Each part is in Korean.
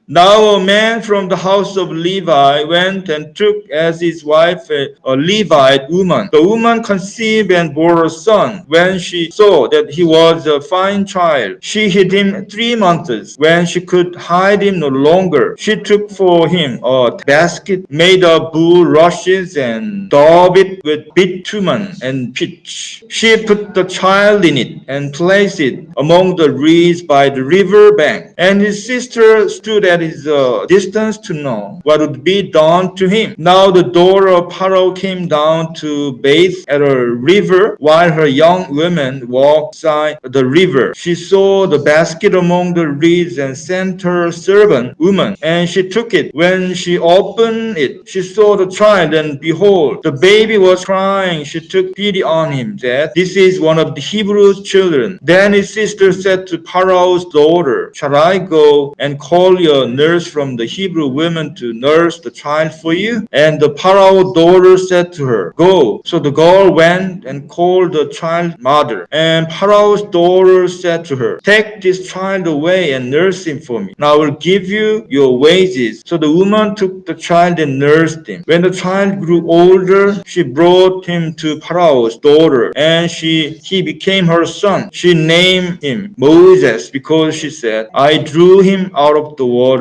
Now a man from the house of Levi went and took as his wife a Levite woman. The woman conceived and bore a son. When she saw that he was a fine child, she hid him 3 months. When she could hide him no longer, she took for him a basket made of bulrushes and daubed it with bitumen and pitch. She put the child in it and placed it among the reeds by the river bank. And his sister stood at his distance to know what would be done to him. Now the daughter of Pharaoh came down to bathe at a river while her young women walked beside the river. She saw the basket among the reeds and sent her servant woman, and she took it. When she opened it, she saw the child, and behold, the baby was crying. She took pity on him, said, "This is one of the Hebrew children." Then his sister said to Pharaoh's daughter, "Shall I go and call your nurse from the Hebrew women to nurse the child for you?" And the Pharaoh's daughter said to her, "Go." So the girl went and called the child's mother. And Pharaoh's daughter said to her, "Take this child away and nurse him for me. Now I will give you your wages." So the woman took the child and nursed him. When the child grew older, she brought him to Pharaoh's daughter, and he became her son. She named him Moses because she said, "I drew him out of the water."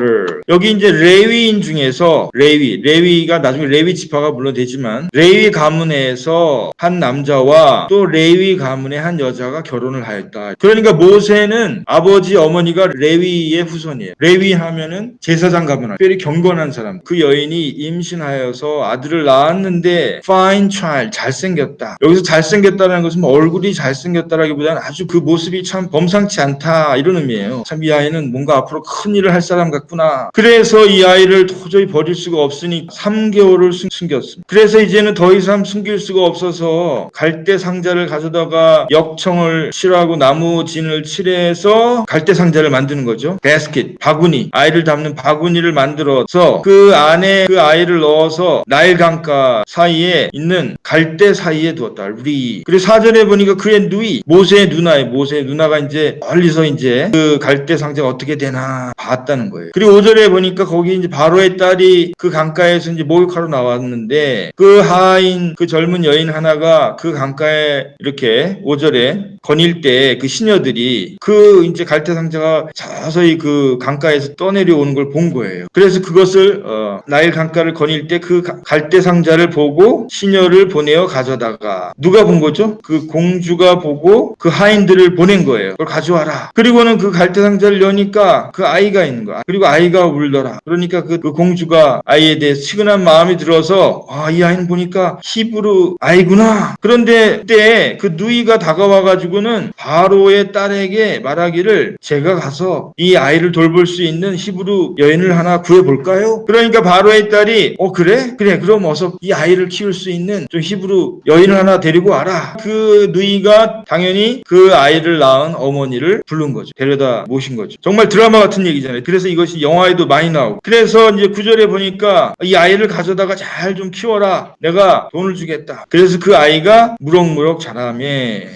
여기 이제 레위인 중에서 레위가 나중에 레위 지파가 물론 되지만 레위 가문에서 한 남자와 또 레위 가문의 한 여자가 결혼을 하였다. 그러니까 모세는 아버지 어머니가 레위의 후손이에요. 레위 하면은 제사장 가문, 특별히 경건한 사람. 그 여인이 임신하여서 아들을 낳았는데 fine child, 잘생겼다. 여기서 잘생겼다는 것은 얼굴이 잘생겼다라기보다는 아주 그 모습이 참 범상치 않다 이런 의미예요. 참 이 아이는 뭔가 앞으로 큰 일을 할 사람 같구나. 그래서 이 아이를 도저히 버릴 수가 없으니 3개월을 숨겼습니다. 그래서 이제는 더 이상 숨길 수가 없어서 갈대 상자를 가져다가 역청을 칠하고 나무 진을 칠해서 갈대 상자를 만드는 거죠. 바스켓, 바구니, 아이를 담는 바구니를 만들어서 그 안에 그 아이를 넣어서 나일 강가 사이에 있는 갈대 사이에 두었다. 그리고 4절에 보니까 그의 누이, 모세의 누나예요. 모세의 누나가 이제 멀리서 이제 그 갈대 상자가 어떻게 되나 봤다는 거예요. 그리고 5절에 보니까 거기 이제 바로의 딸이 그 강가에서 이제 목욕하러 나왔는데 그 하인, 그 젊은 여인 하나가 그 강가에 이렇게 5절에 거닐 때 그 시녀들이 그 이제 갈대 상자가 서서히 그 강가에서 떠내려오는 걸 본 거예요. 그래서 그것을 나일 강가를 거닐 때 그 갈대 상자를 보고 시녀를 보내어 가져다가 누가 본 거죠? 그 공주가 보고 그 하인들을 보낸 거예요. 그걸 가져와라. 그리고는 그 갈대 상자를 여니까 그 아이가 있는 거야. 그리고 아이가 울더라. 그러니까 그 공주가 아이에 대해 측은한 마음이 들어서 이 아이는 보니까 히브루 아이구나. 그런데 그때 그 누이가 다가와 가지고는 바로의 딸에게 말하기를 제가 가서 이 아이를 돌볼 수 있는 히브루 여인을 하나 구해볼까요? 그러니까 바로의 딸이 그래? 그럼 어서 이 아이를 키울 수 있는 좀 히브루 여인을 하나 데리고 와라. 그 누이가 당연히 그 아이를 낳은 어머니를 부른 거죠. 데려다 모신 거죠. 정말 드라마 같은 얘기잖아요. 그래서 이것이 영화에도 많이 나오고. 그래서 이제 9절에 보니까 이 아이를 가져다가 잘 좀 키워라. 내가 돈을 주겠다. 그래서 그 아이가 무럭무럭 자라며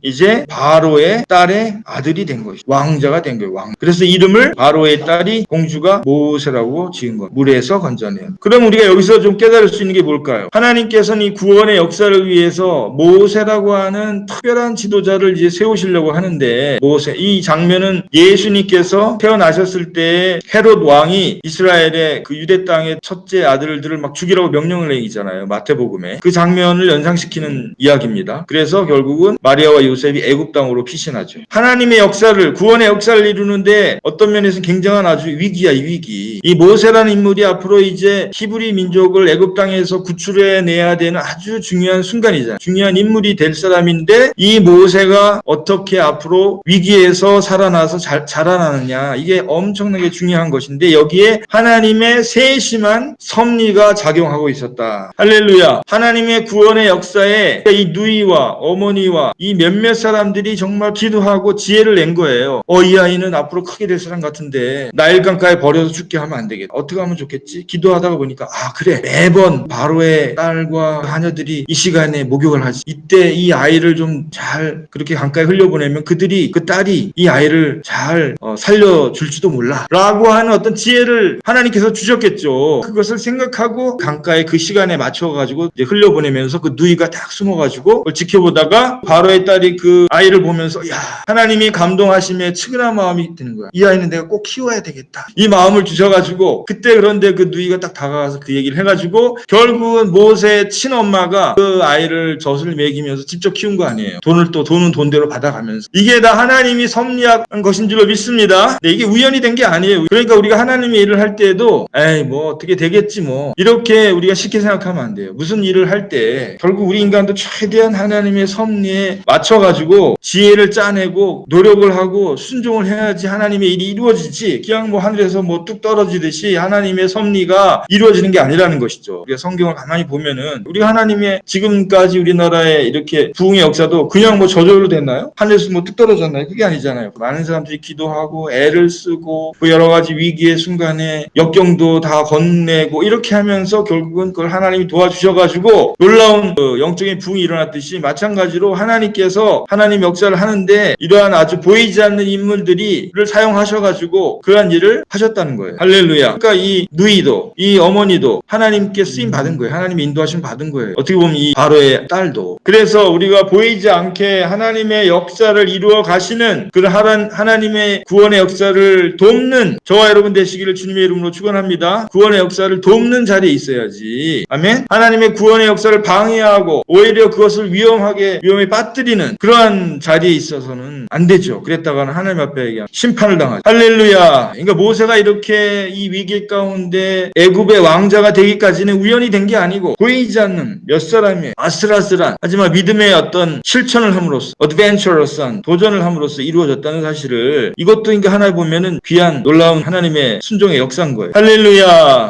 이제 바로의 딸의 아들이 된 것이죠. 왕자가 된 거예요. 그래서 이름을 바로의 딸이 공주가 모세라고 지은 거예요. 물에서 건져내요. 그럼 우리가 여기서 좀 깨달을 수 있는 게 뭘까요? 하나님께서는 이 구원의 역사를 위해서 모세라고 하는 특별한 지도자를 이제 세우시려고 하는데 모세, 이 장면은 예수님께서 태어나셨을 때 헤롯 왕이 이스라엘의 그 유대 땅의 첫째 아들들을 막 죽이라고 명령을 내리잖아요. 마태복음에. 그 장면을 연상시키는 이야기입니다. 그래서 결국은 마리아와 요셉이 애굽 땅으로 피신하죠. 하나님의 역사를, 구원의 역사를 이루는데 어떤 면에서는 굉장한 아주 위기야, 이 위기. 이 모세라는 인물이 앞으로 이제 히브리 민족을 애굽 땅에서 구출해내야 되는 아주 중요한 순간이잖아요. 중요한 인물이 될 사람인데 이 모세가 어떻게 앞으로 위기에서 살아나서 자라나느냐, 이게 엄청나게 중요한 것인데 여기에 하나님의 세심한 섭리가 작용하고 있었다. 할렐루야. 하나님의 구원의 역사에 이 누이와 어머니와 이 몇몇 사람들이 정말 기도하고 지혜를 낸 거예요. 이 아이는 앞으로 크게 될 사람 같은데 나일강가에 버려서 죽게 하면 안 되겠다. 어떻게 하면 좋겠지? 기도하다가 보니까 그래, 매번 바로의 딸과 하녀들이 이 시간에 목욕을 하지. 이때 이 아이를 좀 잘 그렇게 강가에 흘려보내면 그 딸이 이 아이를 잘 살려줄지도 몰라 라고 하는 어떤 지혜를 하나님께서 주셨겠죠. 그것을 생각하고 강가에 그 시간에 맞춰가지고 이제 흘려보내면서 그 누이가 딱 숨어가지고 그걸 지켜보다가 바로의 딸이 그 아이를 보면서 야, 하나님이 감동하심에 측은한 마음이 드는 거야. 이 아이는 내가 꼭 키워야 되겠다. 이 마음을 주셔가지고 그때 그런데 그 누이가 딱 다가가서 그 얘기를 해가지고 결국은 모세의 친엄마가 그 아이를 젖을 먹이면서 직접 키운 거 아니에요. 돈은 돈대로 받아가면서. 이게 다 하나님이 섭리한 것인 줄로 믿습니다. 근데 이게 우연이 된 게 아니에요. 그러니까 우리가 하나님의 일을 할 때에도 에이 뭐 어떻게 되겠지 뭐 이렇게 우리가 쉽게 생각하면 안 돼요. 무슨 일을 할 때 결국 우리 인간도 최대한 하나님의 섭리에 맞춰가지고 지혜를 짜내고 노력을 하고 순종을 해야지 하나님의 일이 이루어지지 그냥 뭐 하늘에서 뭐 뚝 떨어지듯이 하나님의 섭리가 이루어지는 게 아니라는 것이죠. 우리가 성경을 가만히 보면은 우리 하나님의 지금까지 우리나라의 이렇게 부흥의 역사도 그냥 뭐 저절로 됐나요? 하늘에서 뭐 뚝 떨어졌나요? 그게 아니잖아요. 많은 사람들이 기도하고 애를 쓰고 그 여러 가지 위기의 순간에 역경도 다 건네고 이렇게 하면서 결국은 그걸 하나님이 도와주셔가지고 놀라운 영적인 부흥이 일어났듯이 마찬가지로 하나님께서 하나님 역사를 하는데 이러한 아주 보이지 않는 인물들을 사용하셔가지고 그러한 일을 하셨다는 거예요. 할렐루야. 그러니까 이 누이도 이 어머니도 하나님께 쓰임 받은 거예요. 하나님의 인도하심 받은 거예요. 어떻게 보면 이 바로의 딸도. 그래서 우리가 보이지 않게 하나님의 역사를 이루어 가시는 그런 하나님의 구원의 역사를 돕는 저와 여러분 되시기를 주님의 이름으로 축원합니다. 구원의 역사를 돕는 자리에 있어야지. 아멘. 하나님의 구원의 역사를 방해하고 오히려 그것을 위험에 빠뜨리는 그러한 자리에 있어서는 안 되죠. 그랬다가는 하나님 앞에 심판을 당하죠. 할렐루야. 그러니까 모세가 이렇게 이 위기 가운데 애굽의 왕자가 되기까지는 우연이 된 게 아니고 보이지 않는 몇 사람의 아슬아슬한 하지만 믿음의 어떤 실천을 함으로써 어드벤처러스한 도전을 함으로써 이루어졌다는 사실을 이것도 그러니까 하나 보면은 귀한 놀라운 하나님의 순종의 역사인 거예요. 할렐루야.